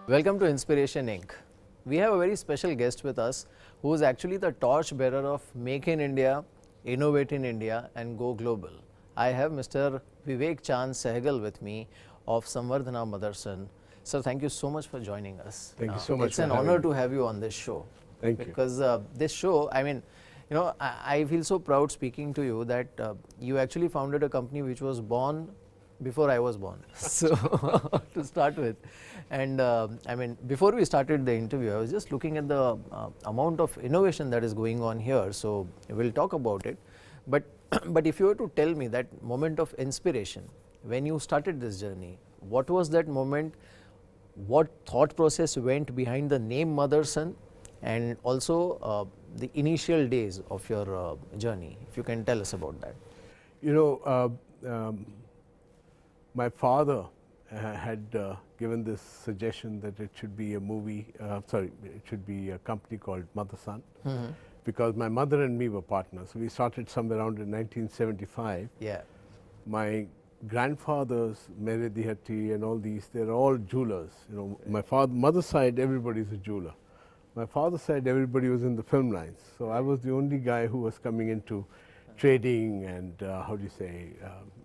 Welcome to Inspiration Inc. We have a very special guest with us who is actually the torch bearer of Make in India, Innovate in India and Go Global. I have Mr. Vivek Chaand Sehgal with me of Samvardhana Motherson. Sir, thank you so much for joining us. Thank you so much. It's an honor to have you on this show. Thank you. Because this show, I mean, you know, I feel so proud speaking to you that you actually founded a company which was born before I was born. So, to start with. And I mean, before we started the interview, I was just looking at the amount of innovation that is going on here. So, we'll talk about it. But, but if you were to tell me that moment of inspiration, when you started this journey, what was that moment? What thought process went behind the name Motherson? And also the initial days of your journey, if you can tell us about that. You know, my father had given this suggestion that it should be a movie, it should be a company called Motherson, because my mother and me were partners. We started somewhere around in 1975. Yeah. My grandfathers, Mere Dihati and all these, they're all jewelers. You know, my mother's side, everybody's a jeweler. My father's side, everybody was in the film lines. So I was the only guy who was coming into trading and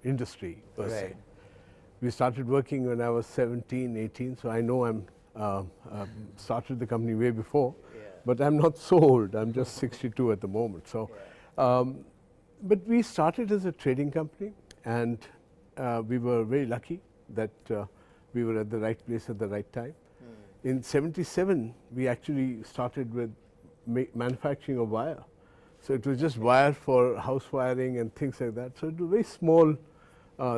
industry per se. We started working when I was 17, 18, so I know I'm started the company way before, but I'm not so old. I'm just 62 at the moment. So, but we started as a trading company, and we were very lucky that we were at the right place at the right time. In 77, we actually started with manufacturing of wire. So it was just wire for house wiring and things like that. So it was a very small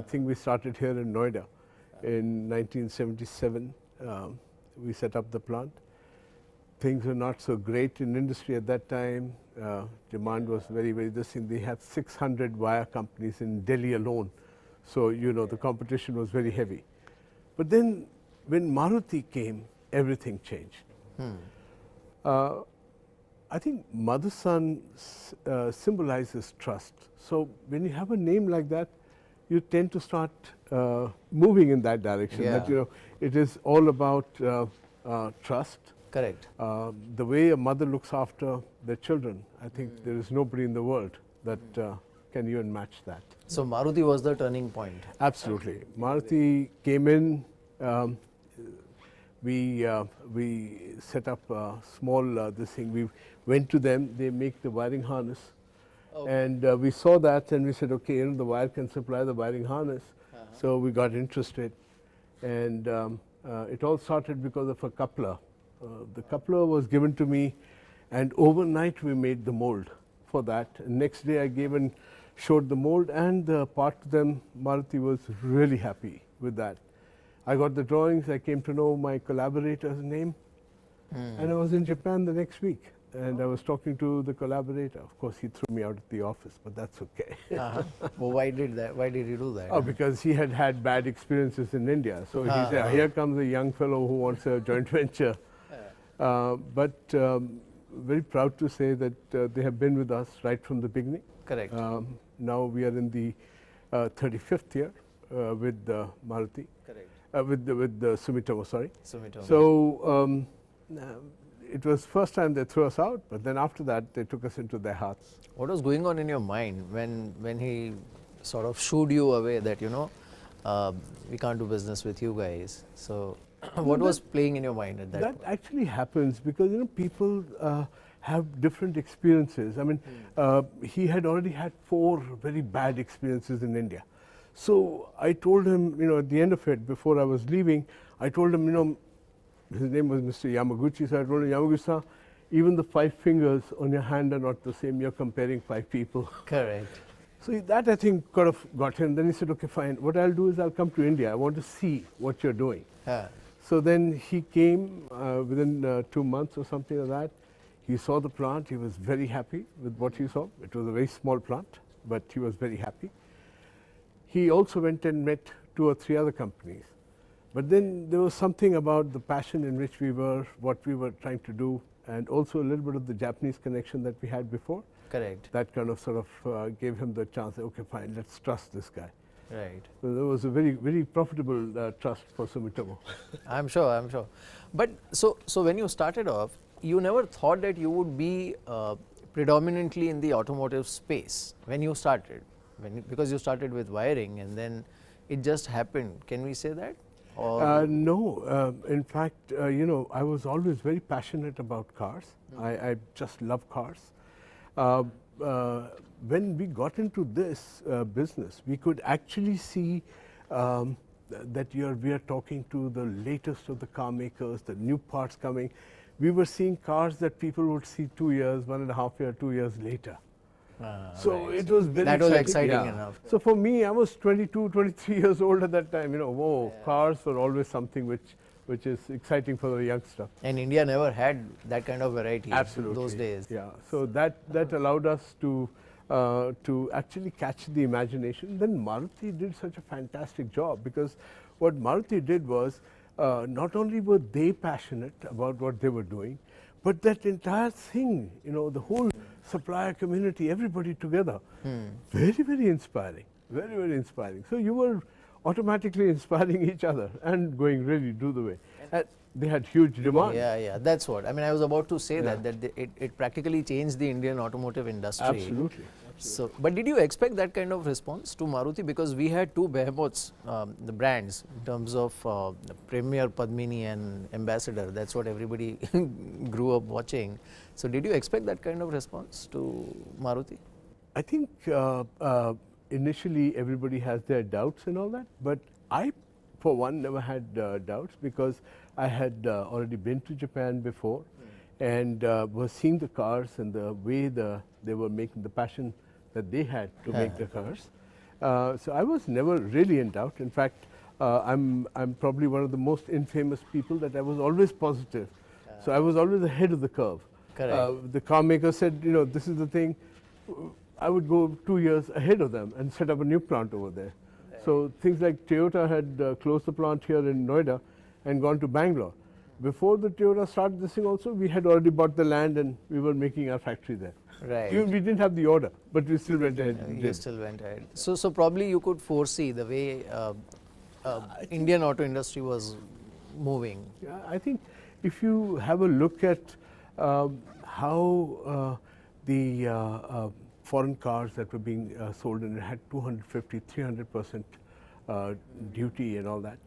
thing we started here in Noida. In 1977, we set up the plant. Things were not so great in industry at that time. Demand was very, very this thing. They had 600 wire companies in Delhi alone. So, you know, the competition was very heavy. But then when Maruti came, everything changed. I think Motherson symbolizes trust. So when you have a name like that, you tend to start moving in that direction. That, you know, it is all about trust. Correct. The way a mother looks after their children, I think there is nobody in the world that can even match that. So Maruti was the turning point. Absolutely. Maruti came in. We set up a small this thing. We went to them. They make the wiring harness, and we saw that, and we said, okay, you know, the wire can supply the wiring harness. So we got interested, and it all started because of a coupler. The coupler was given to me, and overnight we made the mold for that. And next day I gave and showed the mold and the part to them. Maruti was really happy with that. I got the drawings, I came to know my collaborator's name, and I was in Japan the next week, and I was talking to the collaborator. Of course, he threw me out of the office, but that's okay. Well, why did he do that? Oh, because he had had bad experiences in India. So he said, here comes a young fellow who wants a joint venture. But very proud to say that they have been with us right from the beginning. Correct. Now we are in the 35th year with Maruti. Correct. With Sumitomo, sorry. Sumitomo. So it was first time they threw us out, but then after that they took us into their hearts. What was going on in your mind when he sort of shooed you away that, you know, we can't do business with you guys? So what was playing in your mind at that point? That actually happens because, you know, people have different experiences. I mean, he had already had 4 very bad experiences in India. So I told him, you know, at the end of it, before I was leaving, I told him, you know, his name was Mr. Yamaguchi, so I told him, Yamaguchi-san, even the 5 fingers on your hand are not the same. You're comparing 5 people. Correct. So that, I think, kind of got him. Then he said, okay, fine. What I'll do is I'll come to India. I want to see what you're doing. So then he came within 2 months or something like that. He saw the plant. He was very happy with what he saw. It was a very small plant, but he was very happy. He also went and met 2 or 3 other companies. But then there was something about the passion in which we were, what we were trying to do, and also a little bit of the Japanese connection that we had before. Correct. That kind of sort of gave him the chance, okay, fine, let's trust this guy. Right. So there was a very, very profitable trust for Sumitomo. I'm sure, I'm sure. But so when you started off, you never thought that you would be predominantly in the automotive space when you started, because you started with wiring and then it just happened. Can we say that? Or No, in fact, I was always very passionate about cars. I just love cars. When we got into this business, we could actually see that we are talking to the latest of the car makers, the new parts coming. We were seeing cars that people would see 2 years, 1.5 years, 2 years later. So right. it was very That was exciting yeah. enough. So for me, I was 22, 23 years old at that time. Whoa, cars were always something which is exciting for the youngster. And India never had that kind of variety Absolutely. those days. Yeah. So that allowed us to actually catch the imagination. Then Maruti did such a fantastic job, because what Maruti did was not only were they passionate about what they were doing, but that entire thing, the whole supplier community, everybody together, very, very inspiring, very, very inspiring. So you were automatically inspiring each other and going really do the way. And they had huge demand. Yeah, that's what. I mean, I was about to say that it practically changed the Indian automotive industry. Absolutely. So, but did you expect that kind of response to Maruti? Because we had two behemoths, the brands, in terms of Premier, Padmini and Ambassador. That's what everybody grew up watching. So, did you expect that kind of response to Maruti? I think initially everybody has their doubts and all that, but I, for one, never had doubts, because I had already been to Japan before and was seeing the cars and the way they were making, the passion that they had to make the cars. So I was never really in doubt. In fact, I'm probably one of the most infamous people that I was always positive. So I was always ahead of the curve. Correct. The car maker said, this is the thing. I would go 2 years ahead of them and set up a new plant over there. So things like Toyota had closed the plant here in Noida and gone to Bangalore. Before the Toyota started this thing also, we had already bought the land and we were making our factory there. Right. Even we didn't have the order, but we still went ahead. and You did. still went ahead. So probably you could foresee the way Indian auto industry was moving. Yeah, I think if you have a look at how the foreign cars that were being sold, and it had 250, 300% duty and all that,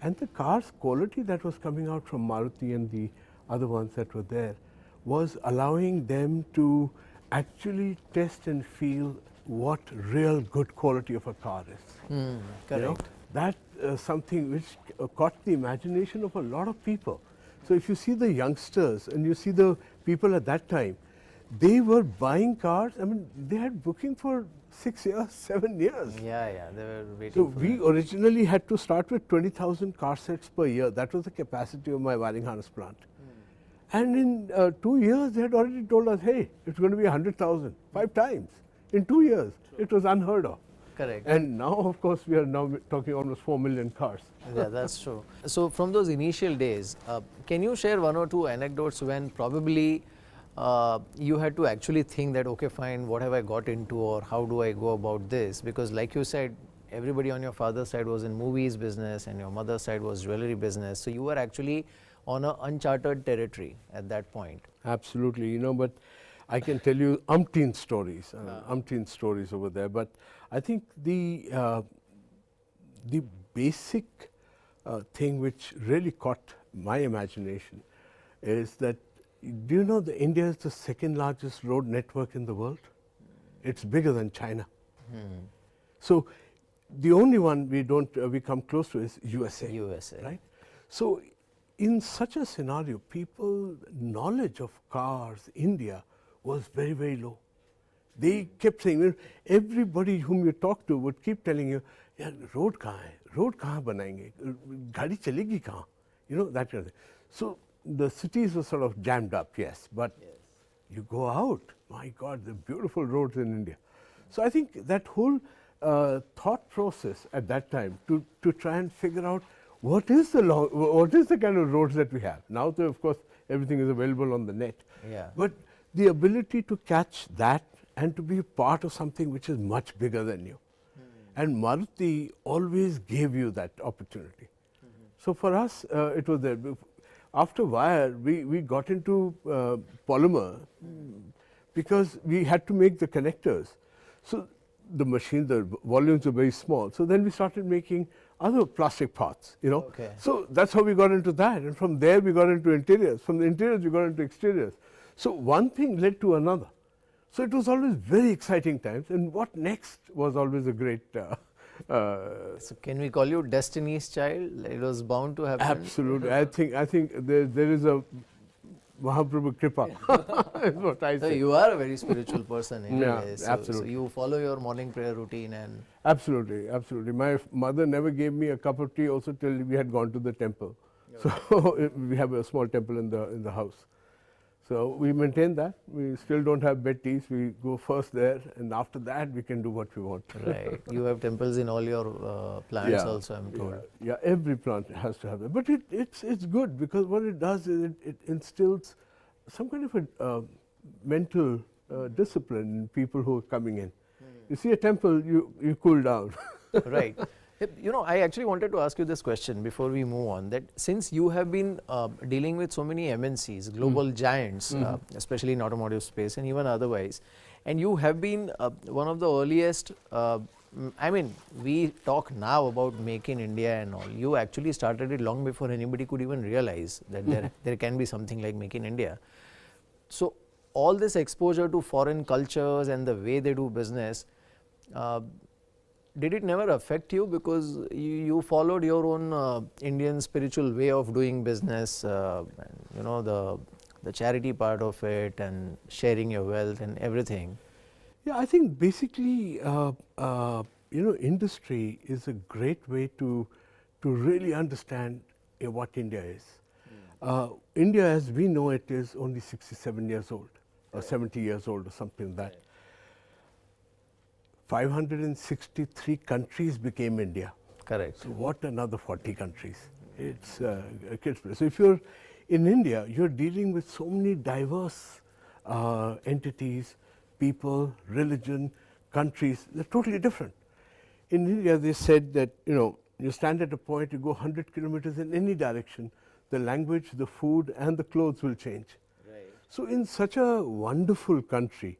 and the car's quality that was coming out from Maruti and the other ones that were there was allowing them to actually test and feel what real good quality of a car is. Correct. That something which caught the imagination of a lot of people. So if you see the youngsters and you see the people at that time, they were buying cars. I mean, they had booking for 6 years, 7 years. Yeah, they were waiting. So for we that. originally had to start with 20,000 car sets per year. That was the capacity of my wiring harness plant. And in 2 years, they had already told us, hey, it's going to be 100,000, 5 times in 2 years. It was unheard of. Correct. And now, of course, we are now talking almost 4 million cars. Yeah, that's true. So from those initial days, can you share one or two anecdotes when probably you had to actually think that, okay, fine, what have I got into, or how do I go about this? Because like you said, everybody on your father's side was in movies business and your mother's side was jewelry business. So you were actually on an uncharted territory at that point. Absolutely, but I can tell you umpteen stories over there. But I think the basic thing which really caught my imagination is that, do you know that India is the second largest road network in the world? It's bigger than China. So the only one we come close to is USA. Right? So in such a scenario, people's knowledge of cars, India, was very, very low. They kept saying, everybody whom you talk to would keep telling you, yeah, road kahan hai? Road kahan banayenge? Gadi chalegi kahan? That kind of thing. So the cities were sort of jammed up, yes, but you go out, my God, the beautiful roads in India. So I think that whole thought process at that time to try and figure out what is the kind of roads that we have. Now, of course, everything is available on the net. Yeah. But the ability to catch that and to be a part of something which is much bigger than you. And Maruti always gave you that opportunity. So for us, it was there. After wire, we got into polymer because we had to make the connectors. So the machine, the volumes were very small. So then we started making other plastic parts, you know. Okay. So that's how we got into that. And from there, we got into interiors. From the interiors, we got into exteriors. So one thing led to another. So it was always very exciting times. And what next was always a great So can we call you Destiny's Child? It was bound to happen. absolutely. I think there is a Mahaprabhu Kripa, is what I So say. you are a very spiritual person anyway. Yeah, So absolutely. you follow your morning prayer routine and Absolutely, absolutely. My mother never gave me a cup of tea also till we had gone to the temple. So we have a small temple in the house. So we maintain that. We still don't have bed teas. We go first there, and after that we can do what we want. right. You have temples in all your plants also, I'm told. Yeah, every plant has to have that. But it's good because what it does is it instills some kind of a mental discipline in people who are coming in. You see a temple, you cool down. Right. You know, I actually wanted to ask you this question before we move on, that since you have been dealing with so many MNCs, global giants, especially in automotive space and even otherwise, and you have been one of the earliest, I mean, we talk now about Make in India and all. You actually started it long before anybody could even realize that there can be something like Make in India. So all this exposure to foreign cultures and the way they do business, did it never affect you because you followed your own Indian spiritual way of doing business, and, you know, the charity part of it and sharing your wealth and everything? Yeah, I think basically, industry is a great way to really understand what India is. India, as we know it, is only 67 years old or 70 years old or something like that. 563 countries became India. Correct. So what another 40 countries? It's a kid's play. So if you're in India, you're dealing with so many diverse entities, people, religion, countries. They're totally different. In India, they said that, you stand at a point, you go 100 kilometers in any direction, the language, the food, and the clothes will change. Right. So in such a wonderful country,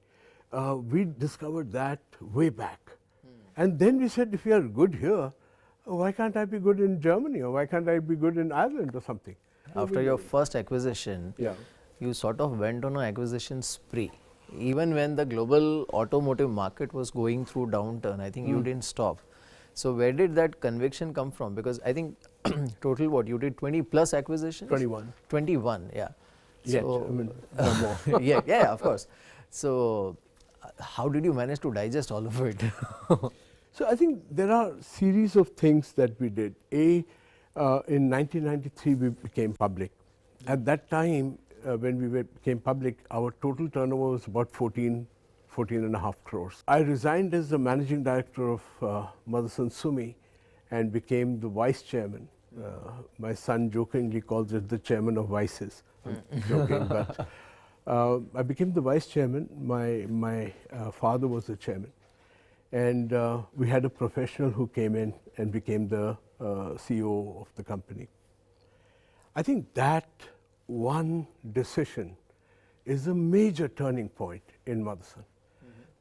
we discovered that way back. And then we said, if we are good here, why can't I be good in Germany, or why can't I be good in Ireland or something? After your first acquisition, Yeah. you sort of went on an acquisition spree. Even when the global automotive market was going through downturn, I think you didn't stop. So where did that conviction come from? Because I think total what, you did 20 plus acquisitions? 21. 21, yeah. Yet, So, I mean, no more. yeah, of course. So how did you manage to digest all of it? So I think there are series of things that we did. In 1993 we became public. At that time, when we became public, our total turnover was about 14 and a half crores. I resigned as the managing director of Motherson Sumi and became the vice chairman. My son jokingly calls it the chairman of vices. I'm joking, but I became the vice chairman. My father was the chairman. And we had a professional who came in and became the CEO of the company. I think that one decision is a major turning point in Motherson.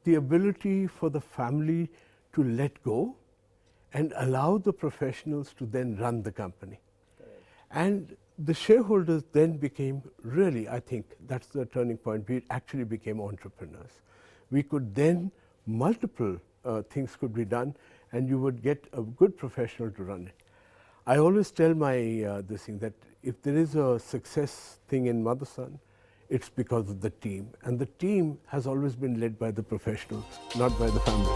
The ability for the family to let go and allow the professionals to then run the company. And the shareholders then became really, I think that's the turning point, we actually became entrepreneurs. We could then, multiple things could be done, and you would get a good professional to run it. I always tell my this thing that if there is a success thing in Motherson, it's because of the team. And the team has always been led by the professionals, not by the family.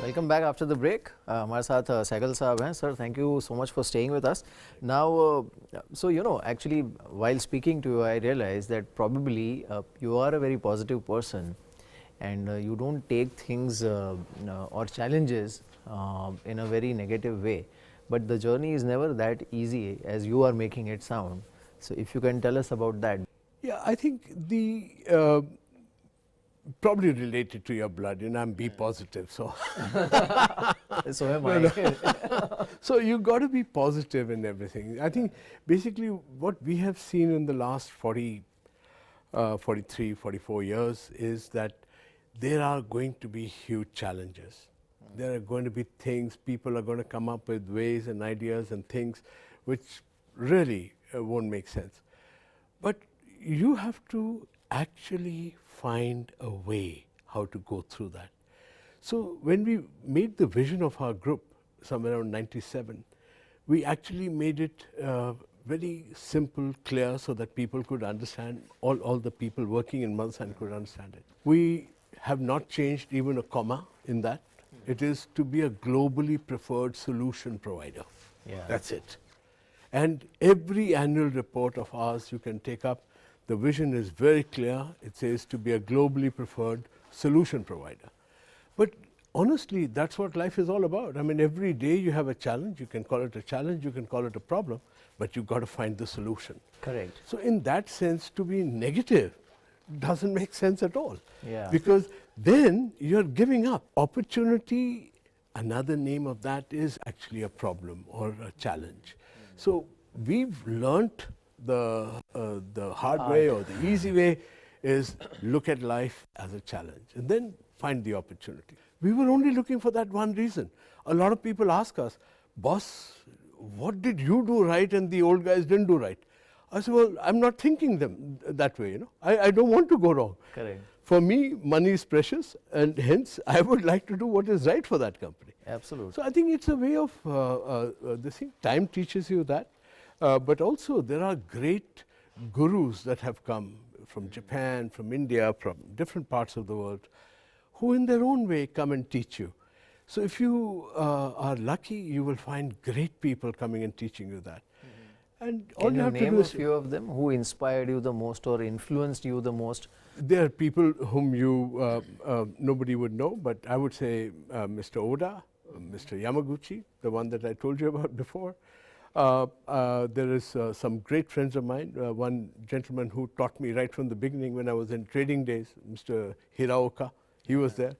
Welcome back after the break. हमारे साथ सहगल साहब हैं. Sir, thank you so much for staying with us. Now, so actually while speaking to you, I realized that probably you are a very positive person, and you don't take things or challenges in a very negative way. But the journey is never that easy as you are making it sound. So if you can tell us about that. Yeah, I think the probably related to your blood, and I'm B positive, so So am I. so you got to be positive in everything. I think basically what we have seen in the last 43, 44 years is that there are going to be huge challenges. There are going to be things, people are going to come up with ways and ideas and things which really won't make sense. But you have to actually find a way how to go through that. So when we made the vision of our group somewhere around 97, we actually made it very simple, clear, so that people could understand, all the people working in Motherson could understand it. We have not changed even a comma in that. It is to be a globally preferred solution provider. Yeah. That's it. And every annual report of ours you can take up, the vision is very clear. It says to be a globally preferred solution provider. But honestly, that's what life is all about. I mean, every day you have a challenge. You can call it a challenge, you can call it a problem, but you've got to find the solution. Correct. So in that sense, to be negative doesn't make sense at all. Yeah. Because then you're giving up. Opportunity, another name of that is actually a problem or a challenge. So we've learnt the hard way or the easy way is look at life as a challenge and then find the opportunity. We were only looking for that one reason. A lot of people ask us, boss, what did you do right and the old guys didn't do right? I said, well, I'm not thinking them that way, you know. I don't want to go wrong. Correct. For me, money is precious, and hence I would like to do what is right for that company. Absolutely. So I think it's a way of this thing. Time teaches you that, but also there are great gurus that have come from Japan, from India, from different parts of the world, who in their own way come and teach you. So if you are lucky, you will find great people coming and teaching you that. And all Can you you have to name do a is, few of them who inspired you the most or influenced you the most? there are people whom you nobody would know, but I would say Mr. Oda, Mr. Yamaguchi, the one that I told you about before. There is some great friends of mine. One gentleman who taught me right from the beginning when I was in trading days, Mr. Hiraoka, he was there.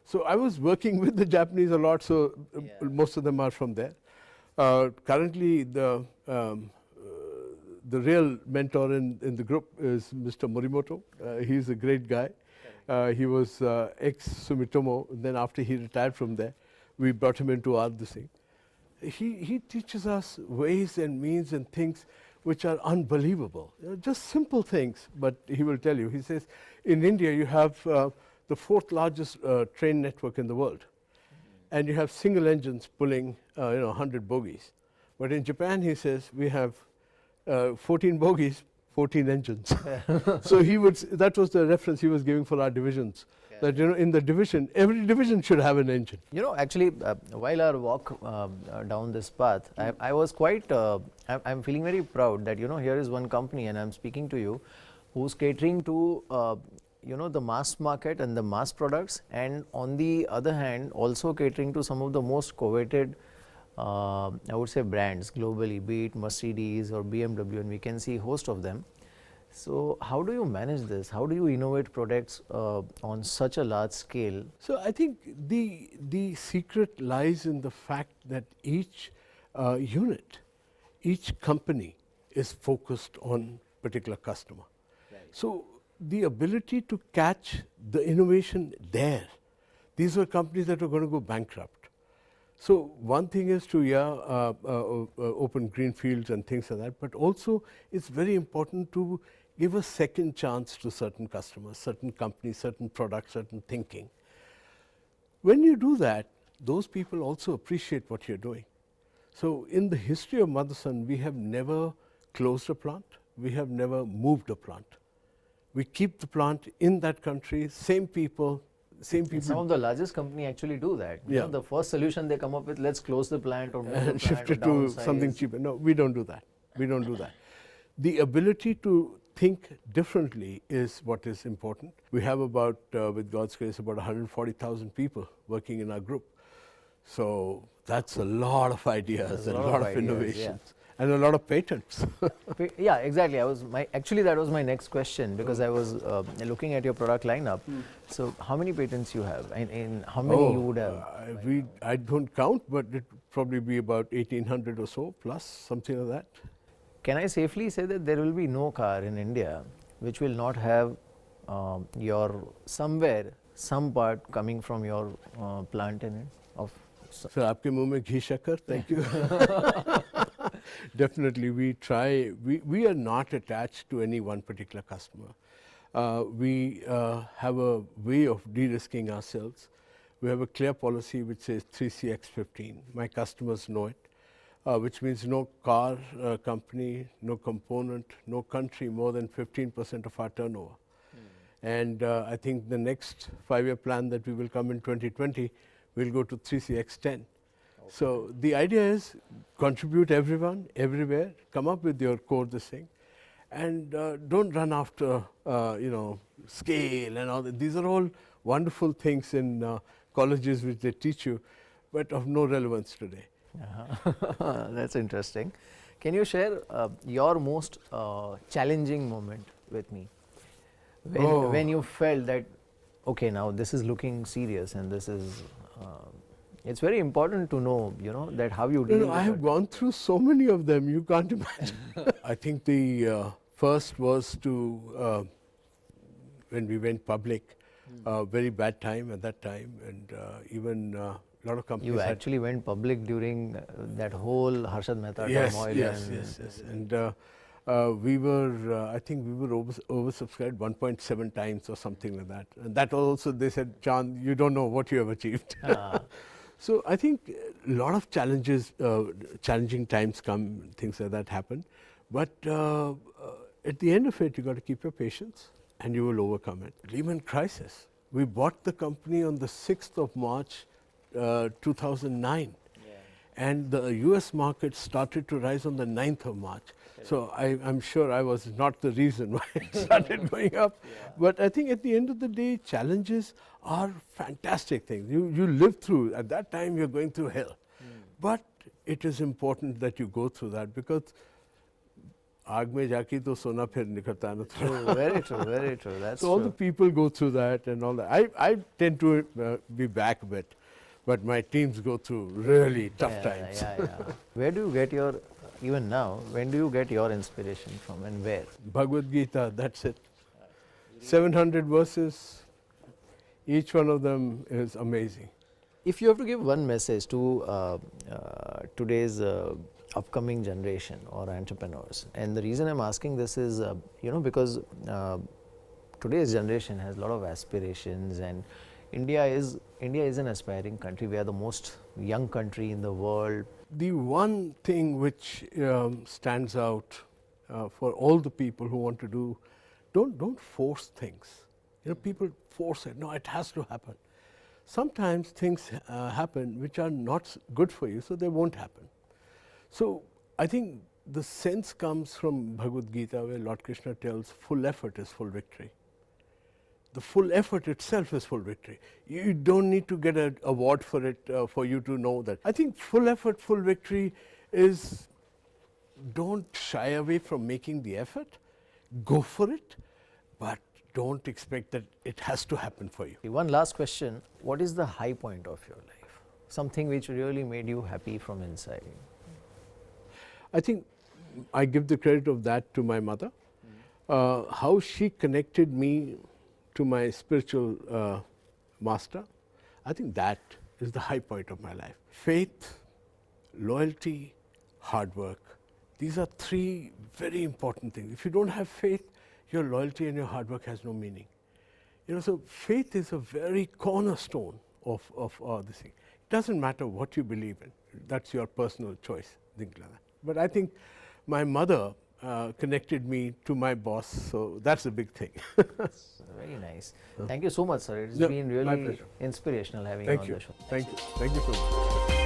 So I was working with the Japanese a lot, so most of them are from there. Currently, the real mentor in the group is Mr. Morimoto. He's a great guy. He was ex-Sumitomo. Then after he retired from there, we brought him into our this thing. He teaches us ways and means and things which are unbelievable. Just simple things, but he will tell you. He says, in India, you have the fourth largest train network in the world. And you have single engines pulling 100 bogies. But in Japan, he says, we have 14 bogies, 14 engines. So that was the reference he was giving for our divisions. That in the division, every division should have an engine. Actually, while our walk down this path, I was quite, I'm feeling very proud that, here is one company, and I'm speaking to you, who's catering to, the mass market and the mass products, and on the other hand, also catering to some of the most coveted, I would say, brands globally, be it Mercedes or BMW, and we can see a host of them. So how do you manage this? How do you innovate products on such a large scale? So I think the secret lies in the fact that each unit, each company is focused on particular customer. Right. So the ability to catch the innovation there, these were companies that were going to go bankrupt. So one thing is to open green fields and things like that, but also it's very important to give a second chance to certain customers, certain companies, certain products, certain thinking. When you do that, those people also appreciate what you're doing. So in the history of Motherson, we have never closed a plant. We have never moved a plant. We keep the plant in that country, same people. Some of the largest companies actually do that. Yeah. The first solution they come up with, let's close the plant or move the plant shift it or to downsize. something cheaper. No, we don't do that. We don't do that. The ability to think differently is what is important. We have about, with God's grace, about 140,000 people working in our group. So that's a lot of ideas and a lot of ideas, innovations and a lot of patents. Yeah, exactly. Actually that was my next question, because I was looking at your product lineup. So how many patents you have, and how many you would have? I don't count, but it probably be about 1,800 or so plus, something like that. Can I safely say that there will be no car in India which will not have some part coming from your plant in it? So, आपके मुंह में घी शक्कर, thank you. Definitely, we are not attached to any one particular customer. We have a way of de-risking ourselves. We have a clear policy which says 3CX15. My customers know it, which means no car company, no component, no country more than 15% of our turnover. And I think the next 5-year plan that we will come in 2020 will go to 3CX10. So the idea is contribute everyone, everywhere, come up with your core this thing, and don't run after scale and all that. These are all wonderful things in colleges which they teach you, but of no relevance today. That's interesting. Can you share your most challenging moment with me? When you felt that, okay, now this is looking serious, and this is it's very important to know, that how you deal with I have gone through so many of them, you can't imagine. I think the first was to, when we went public, very bad time at that time, and even a lot of companies. You actually went public during that whole Harshad Mehta turmoil. Yes. And we were, I think we were oversubscribed 1.7 times or something like that. And that also, they said, Chand, you don't know what you have achieved. So I think a lot of challenges, challenging times come, things like that happen. But at the end of it, you got to keep your patience and you will overcome it. Lehman crisis. We bought the company on the 6th of March, 2009. And the US market started to rise on the 9th of March. So I'm sure I was not the reason why it started going up. But I think at the end of the day, challenges are fantastic things. You live through, at that time you're going through hell. But it is important that you go through that, because आग में जाके तो सोना फिर निकलता है ना. True, very true, very true. That's so all the people go through that and all that. I tend to be back a bit, but my teams go through really tough times. Where do you get your, even now, when do you get your inspiration from, and where? Bhagavad Gita, that's it. 700 verses, each one of them is amazing. If you have to give one message to today's upcoming generation or entrepreneurs, and the reason I'm asking this is, because today's generation has a lot of aspirations, and India is an aspiring country. We are the most young country in the world. The one thing which stands out for all the people who want to do, don't force things. People force it. No, it has to happen. Sometimes things happen which are not good for you, so they won't happen. So I think the sense comes from Bhagavad Gita, where Lord Krishna tells full effort is full victory. The full effort itself is full victory. You don't need to get an award for it for you to know that. I think full effort, full victory is, don't shy away from making the effort, go for it, but don't expect that it has to happen for you. One last question, what is the high point of your life? Something which really made you happy from inside? I think I give the credit of that to my mother. How she connected me to my spiritual master, I think that is the high point of my life. Faith, loyalty, hard work. These are three very important things. If you don't have faith, your loyalty and your hard work has no meaning. So faith is a very cornerstone of this thing. It doesn't matter what you believe in. That's your personal choice, things like that. But I think my mother connected me to my boss, so that's a big thing. Very nice. Thank you so much, sir. It's been really inspirational having you on the show. Thank you so much.